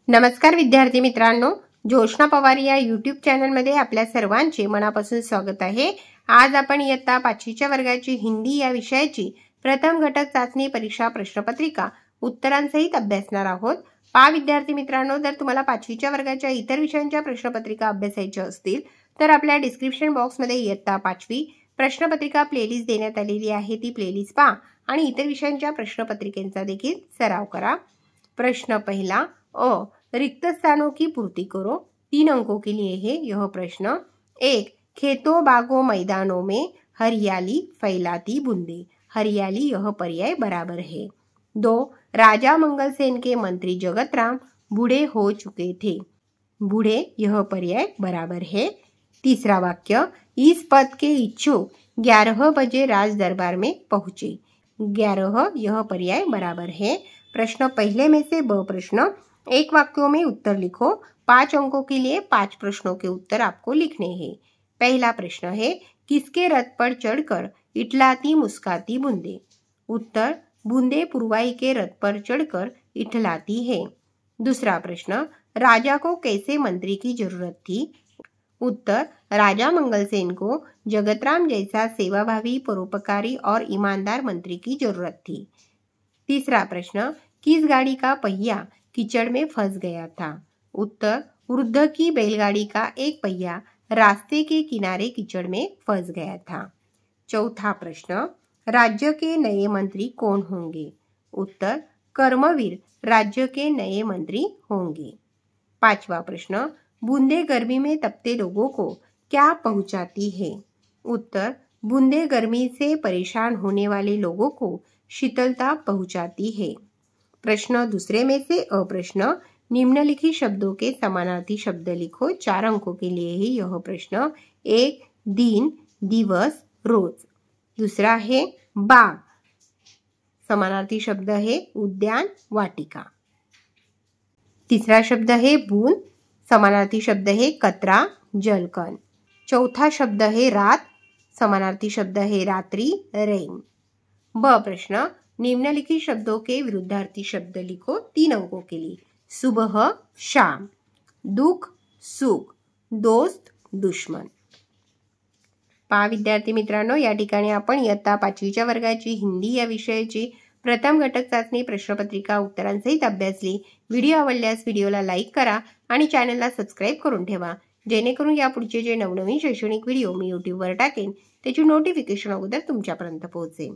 नमस्कार विद्यार्थी मित्रांनो, जोशना पवार या यूट्यूब चॅनलमध्ये आपल्या सर्वांचे मनापासून स्वागत आहे। आज आपण इयत्ता 5वीच्या वर्गाची हिंदी या विषयाची प्रथम घटक चाचणी परीक्षा प्रश्नपत्रिका उत्तरांसहित अभ्यासणार आहोत। विद्यार्थी मित्रांनो, जर तुम्हाला 5वीच्या वर्गाच्या इतर विषयांच्या प्रश्नपत्रिका अभ्यासायच्या असतील तर आपल्या डिस्क्रिप्शन बॉक्समध्ये इयत्ता 5वी प्रश्नपत्रिका प्लेलिस्ट देण्यात आलेली आहे। ती प्लेलिस्ट पहा आणि इतर विषयांच्या प्रश्नपत्रिकेचा देखील सराव करा। प्रश्न पहला रिक्त स्थानों की पूर्ति करो। 3 अंकों के लिए है यह प्रश्न। 1, खेतों बागों मैदानों में हरियाली फैलाती बूंदे। हरियाली यह पर्याय बराबर है। 2, राजा मंगलसेन के मंत्री जगतराम बूढ़े हो चुके थे। बूढ़े यह पर्याय बराबर है। तीसरा वाक्य, इस पद के इच्छुक 11 बजे राज दरबार में पहुंचे। 11 यह पर्याय बराबर है। प्रश्न पहले में से ब प्रश्न, 1 वाक्यों में उत्तर लिखो। 5 अंकों के लिए 5 प्रश्नों के उत्तर आपको लिखने हैं। पहला प्रश्न है, किसके रथ पर चढ़कर इठलाती मुस्काती बूंदे। उत्तर, बूंदे पुरवाई के रथ पर चढ़कर इठलाती है। दूसरा प्रश्न, राजा को कैसे मंत्री की जरूरत थी। उत्तर, राजा मंगलसेन को जगतराम जैसा सेवाभावी, परोपकारी और ईमानदार मंत्री की जरूरत थी। तीसरा प्रश्न, किस गाड़ी का पहिया कीचड़ में फंस गया था। उत्तर, वृद्ध की बैलगाड़ी का एक पहिया रास्ते के किनारे कीचड़ में फंस गया था। चौथा प्रश्न, राज्य के नए मंत्री कौन होंगे। उत्तर, कर्मवीर राज्य के नए मंत्री होंगे। पांचवा प्रश्न, बूंदे गर्मी में तपते लोगों को क्या पहुंचाती है। उत्तर, बूंदे गर्मी से परेशान होने वाले लोगों को शीतलता पहुंचाती है। प्रश्न दूसरे में से अ प्रश्न, निम्नलिखित शब्दों के समानार्थी शब्द लिखो। 4 अंकों के लिए ही यह प्रश्न। 1, दिन, दिवस, रोज। दूसरा है बाग, समानार्थी शब्द है उद्यान, वाटिका। तीसरा शब्द है बूंद, समानार्थी शब्द है कतरा, जलकण। चौथा शब्द है रात, समानार्थी शब्द है रात्रि, रेन। ब प्रश्न, निम्नलिखित शब्दों के विरुद्धार्थी शब्द लिखो। 3 अंकों के लिए, सुबह, शाम, दुख, सुख, दोस्त, दुश्मन। विद्यार्थी मित्रांनो, या ठिकाणी आपण इयत्ता 5वीच्या वर्गाची हिंदी या विषयाची प्रथम घटक चाचणी प्रश्नपत्रिका उत्तरांसहित अभ्यासली। व्हिडिओ आवडल्यास व्हिडिओला लाईक करा आणि चॅनलला सबस्क्राईब करून ठेवा, जेणेकरून यापुढचे जे नवनवीन शैक्षणिक व्हिडिओ मी यूट्यूबवर टाकेन त्याची नोटिफिकेशन अगोदर तुमच्यापर्यंत पोहोचेल।